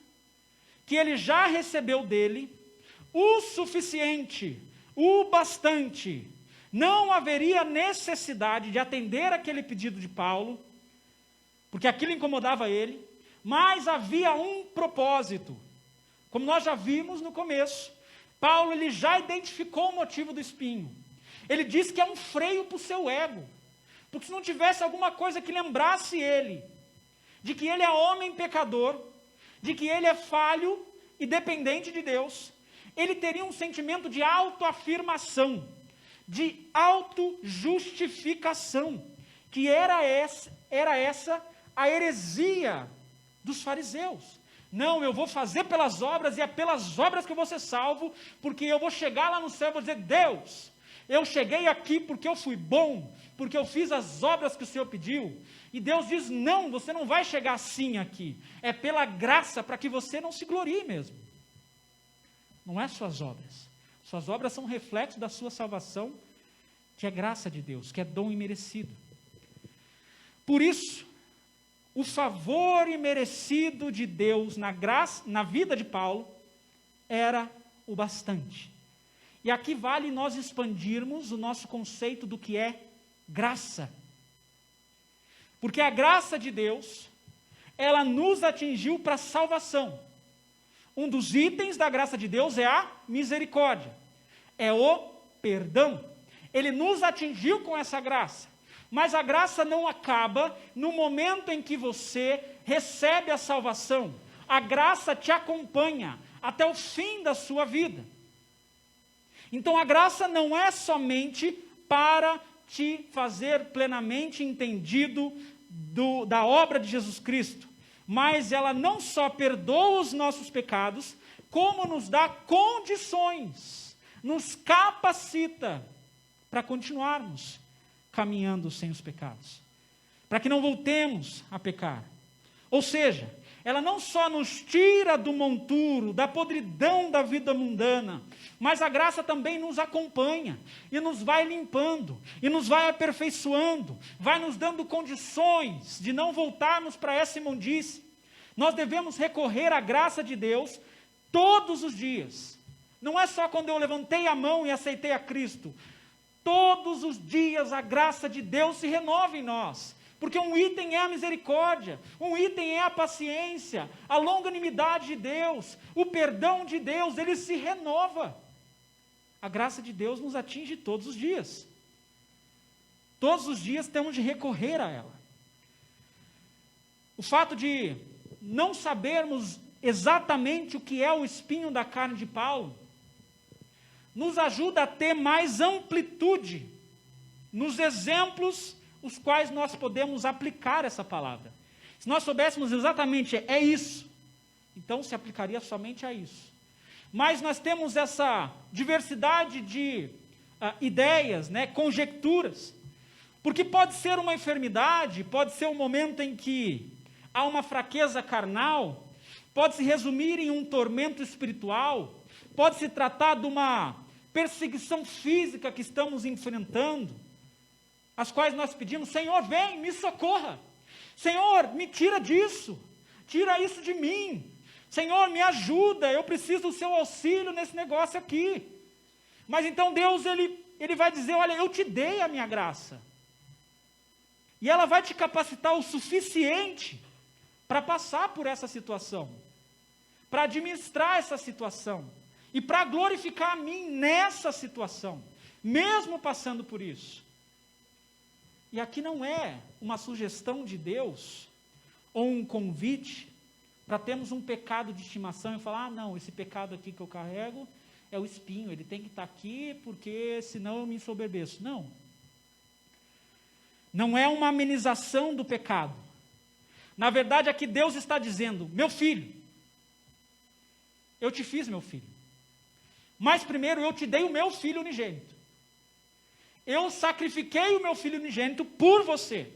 que ele já recebeu dele o suficiente, o bastante. Não haveria necessidade de atender aquele pedido de Paulo, porque aquilo incomodava ele, mas havia um propósito. Como nós já vimos no começo, Paulo ele já identificou o motivo do espinho. Ele diz que é um freio para o seu ego, porque se não tivesse alguma coisa que lembrasse ele, de que ele é homem pecador, de que ele é falho e dependente de Deus, ele teria um sentimento de autoafirmação, de autojustificação, que era essa a heresia dos fariseus. Não, eu vou fazer pelas obras, e é pelas obras que eu vou ser salvo, porque eu vou chegar lá no céu e vou dizer, Deus, eu cheguei aqui porque eu fui bom, porque eu fiz as obras que o Senhor pediu. E Deus diz, não, você não vai chegar assim aqui, é pela graça, para que você não se glorie mesmo. Não é suas obras são reflexo da sua salvação, que é graça de Deus, que é dom imerecido. Por isso, o favor imerecido de Deus na vida de Paulo era o bastante. E aqui vale nós expandirmos o nosso conceito do que é graça. Porque a graça de Deus, ela nos atingiu para a salvação. Um dos itens da graça de Deus é a misericórdia, é o perdão. Ele nos atingiu com essa graça. Mas a graça não acaba no momento em que você recebe a salvação. a graça te acompanha até o fim da sua vida. Então a graça não é somente para te fazer plenamente entendido da obra de Jesus Cristo, mas ela não só perdoa os nossos pecados, como nos dá condições, nos capacita para continuarmos caminhando sem os pecados, para que não voltemos a pecar. Ou seja, ela não só nos tira do monturo, da podridão da vida mundana, mas a graça também nos acompanha, e nos vai limpando, e nos vai aperfeiçoando, vai nos dando condições de não voltarmos para essa imundície. Nós devemos recorrer à graça de Deus todos os dias. Não é só quando eu levantei a mão e aceitei a Cristo. Todos os dias a graça de Deus se renova em nós. Porque um item é a misericórdia, um item é a paciência, a longanimidade de Deus, o perdão de Deus, ele se renova. A graça de Deus nos atinge todos os dias. Todos os dias temos de recorrer a ela. O fato de não sabermos exatamente o que é o espinho da carne de Paulo, nos ajuda a ter mais amplitude nos exemplos os quais nós podemos aplicar essa palavra. Se nós soubéssemos exatamente é isso, então se aplicaria somente a isso. Mas nós temos essa diversidade de ideias, conjecturas, porque pode ser uma enfermidade, pode ser um momento em que há uma fraqueza carnal, pode se resumir em um tormento espiritual, pode se tratar de uma perseguição física que estamos enfrentando, as quais nós pedimos: Senhor, vem, me socorra. Senhor, me tira disso. Tira isso de mim. Senhor, me ajuda. Eu preciso do seu auxílio nesse negócio aqui. Mas então Deus, ele vai dizer: olha, eu te dei a minha graça. E ela vai te capacitar o suficiente para passar por essa situação, para administrar essa situação e para glorificar a mim nessa situação, mesmo passando por isso. E aqui não é uma sugestão de Deus ou um convite para termos um pecado de estimação e falar: não, esse pecado aqui que eu carrego é o espinho, ele tem que estar aqui porque senão eu me ensoberbeço. Não. Não é uma amenização do pecado. Na verdade, aqui Deus está dizendo: meu filho, eu te fiz meu filho, mas primeiro eu te dei o meu filho unigênito. Eu sacrifiquei o meu filho unigênito por você.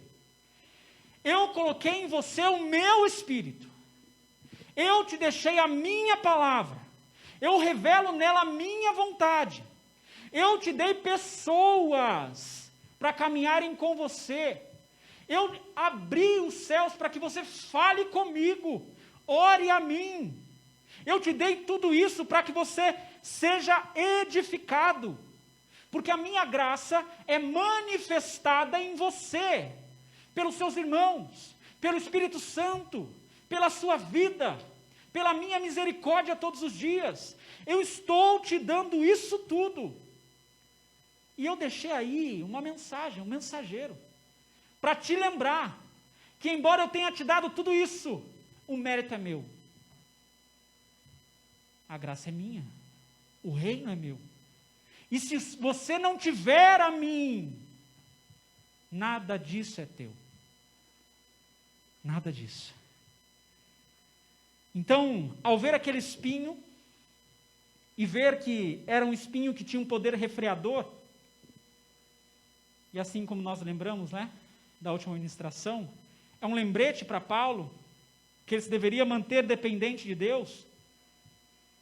Eu coloquei em você o meu espírito. Eu te deixei a minha palavra. Eu revelo nela a minha vontade. Eu te dei pessoas para caminharem com você. Eu abri os céus para que você fale comigo. Ore a mim. Eu te dei tudo isso para que você seja edificado. Porque a minha graça é manifestada em você, pelos seus irmãos, pelo Espírito Santo, pela sua vida, pela minha misericórdia todos os dias. Eu estou te dando isso tudo. E eu deixei aí uma mensagem, um mensageiro, para te lembrar que, embora eu tenha te dado tudo isso, o mérito é meu. A graça é minha, o reino é meu. E se você não tiver a mim, nada disso é teu. Nada disso. Então, ao ver aquele espinho, e ver que era um espinho que tinha um poder refreador, e assim como nós lembramos, da última ministração, é um lembrete para Paulo, que ele se deveria manter dependente de Deus.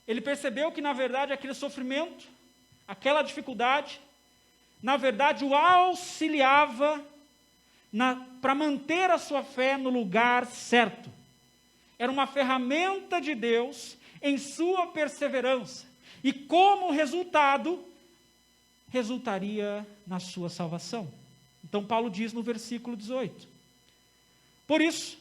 Ele percebeu que, na verdade, aquele sofrimento, aquela dificuldade, na verdade, o auxiliava para manter a sua fé no lugar certo. Era uma ferramenta de Deus em sua perseverança. E como resultado, resultaria na sua salvação. Então Paulo diz no versículo 18: por isso,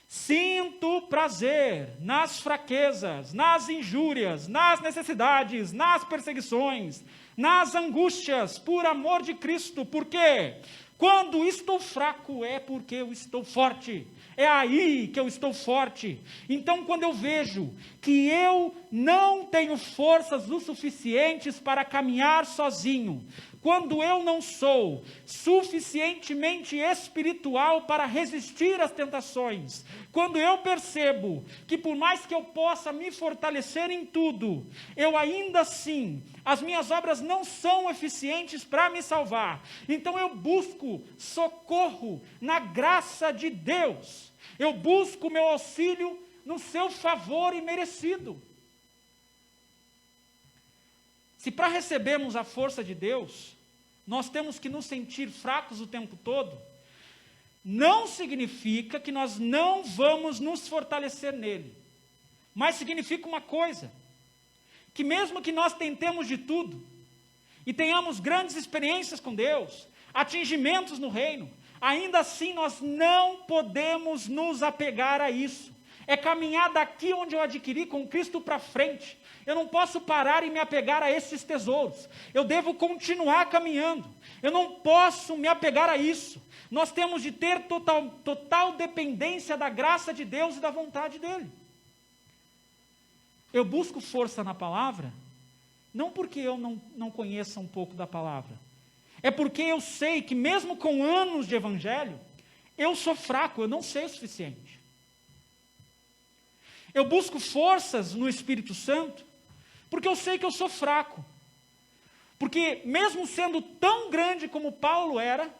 sinto prazer nas fraquezas, nas injúrias, nas necessidades, nas perseguições, nas angústias, por amor de Cristo. Por quê? Quando estou fraco é porque eu estou forte. É aí que eu estou forte. Então, quando eu vejo que eu não tenho forças o suficientes para caminhar sozinho, quando eu não sou suficientemente espiritual para resistir às tentações, quando eu percebo que por mais que eu possa me fortalecer em tudo, eu ainda assim, as minhas obras não são eficientes para me salvar, então eu busco socorro na graça de Deus, eu busco meu auxílio no seu favor imerecido. Se para recebermos a força de Deus, nós temos que nos sentir fracos o tempo todo, não significa que nós não vamos nos fortalecer nele, mas significa uma coisa, que mesmo que nós tentemos de tudo, e tenhamos grandes experiências com Deus, atingimentos no reino, ainda assim nós não podemos nos apegar a isso. É caminhar daqui onde eu adquiri com Cristo para frente. Eu não posso parar e me apegar a esses tesouros. Eu devo continuar caminhando. Eu não posso me apegar a isso. Nós temos de ter total dependência da graça de Deus e da vontade dEle. Eu busco força na palavra, não porque eu não conheça um pouco da palavra. É porque eu sei que mesmo com anos de evangelho, eu sou fraco, eu não sei o suficiente. Eu busco forças no Espírito Santo, porque eu sei que eu sou fraco. Porque mesmo sendo tão grande como Paulo era,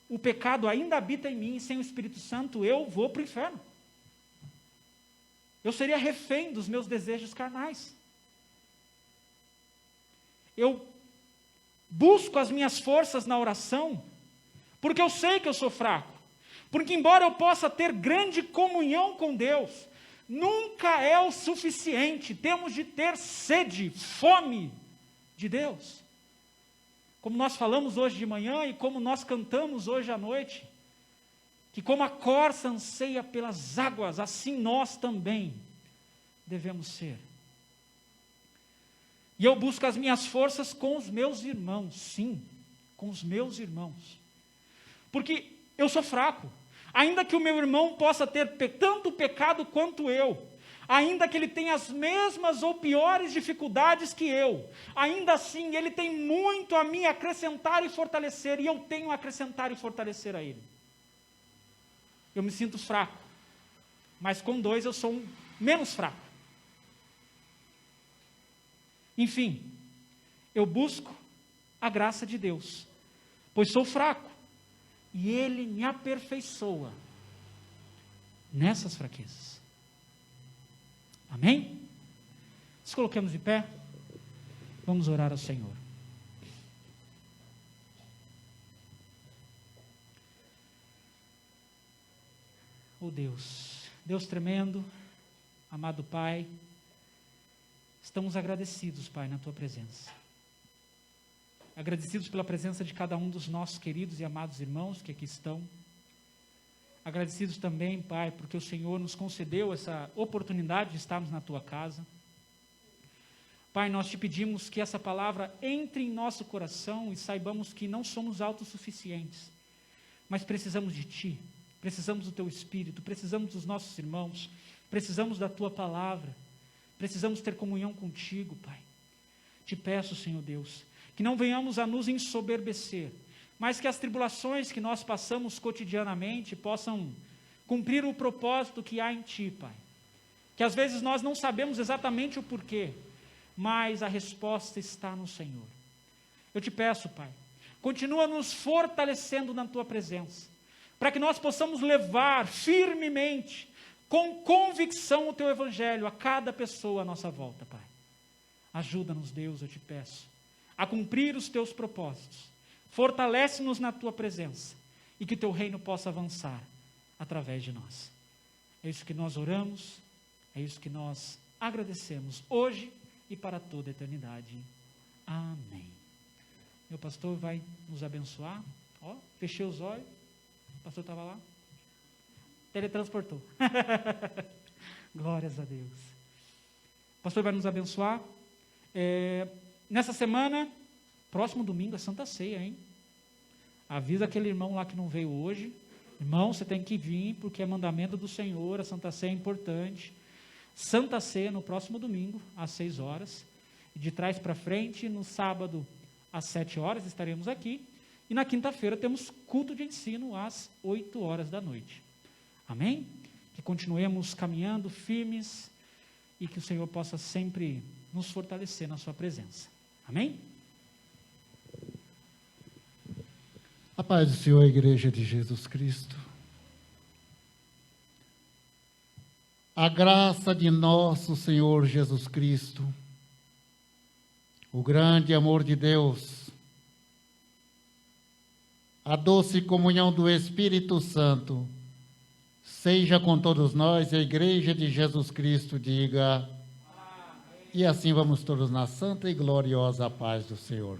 o pecado ainda habita em mim, e sem o Espírito Santo eu vou para o inferno. Eu seria refém dos meus desejos carnais. Eu busco as minhas forças na oração, porque eu sei que eu sou fraco. Porque embora eu possa ter grande comunhão com Deus, nunca é o suficiente. Temos de ter sede, fome de Deus. Como nós falamos hoje de manhã e como nós cantamos hoje à noite, que como a corça anseia pelas águas, assim nós também devemos ser. E eu busco as minhas forças com os meus irmãos, sim, com os meus irmãos. Porque eu sou fraco. Ainda que o meu irmão possa ter tanto pecado quanto eu, ainda que ele tenha as mesmas ou piores dificuldades que eu, ainda assim ele tem muito a me acrescentar e fortalecer, e eu tenho a acrescentar e fortalecer a ele. Eu me sinto fraco, mas com dois eu sou menos fraco. Enfim, eu busco a graça de Deus, pois sou fraco, e Ele me aperfeiçoa nessas fraquezas. Amém? Nos coloquemos de pé, vamos orar ao Senhor. Oh Deus, Deus tremendo, amado Pai, estamos agradecidos, Pai, na Tua presença. Agradecidos pela presença de cada um dos nossos queridos e amados irmãos que aqui estão. Agradecidos também, Pai, porque o Senhor nos concedeu essa oportunidade de estarmos na Tua casa. Pai, nós Te pedimos que essa palavra entre em nosso coração e saibamos que não somos autossuficientes, mas precisamos de Ti, precisamos do Teu Espírito, precisamos dos nossos irmãos, precisamos da Tua palavra, precisamos ter comunhão contigo, Pai. Te peço, Senhor Deus, que não venhamos a nos ensoberbecer, mas que as tribulações que nós passamos cotidianamente possam cumprir o propósito que há em Ti, Pai. Que às vezes nós não sabemos exatamente o porquê, mas a resposta está no Senhor. Eu Te peço, Pai, continua nos fortalecendo na Tua presença, para que nós possamos levar firmemente, com convicção, o Teu Evangelho a cada pessoa à nossa volta, Pai. Ajuda-nos, Deus, eu Te peço, a cumprir os Teus propósitos. Fortalece-nos na Tua presença e que o Teu reino possa avançar através de nós. É isso que nós oramos, é isso que nós agradecemos hoje e para toda a eternidade. Amém. Meu pastor vai nos abençoar. Ó, fechei os olhos. O pastor estava lá. Teletransportou. Glórias a Deus. O pastor vai nos abençoar. Nessa semana, próximo domingo é Santa Ceia, hein? Avisa aquele irmão lá que não veio hoje, Irmão, você tem que vir, porque é mandamento do Senhor, a Santa Ceia é importante. Santa Ceia no próximo domingo, às 6 horas. E de trás para frente, no sábado, às 7 horas, estaremos aqui. E na quinta-feira temos culto de ensino às 8 horas da noite. Amém? Que continuemos caminhando firmes e que o Senhor possa sempre nos fortalecer na sua presença. Amém? A paz do Senhor, Igreja de Jesus Cristo. A graça de nosso Senhor Jesus Cristo, o grande amor de Deus, a doce comunhão do Espírito Santo, seja com todos nós, a Igreja de Jesus Cristo diga, amém. E assim vamos todos na santa e gloriosa paz do Senhor.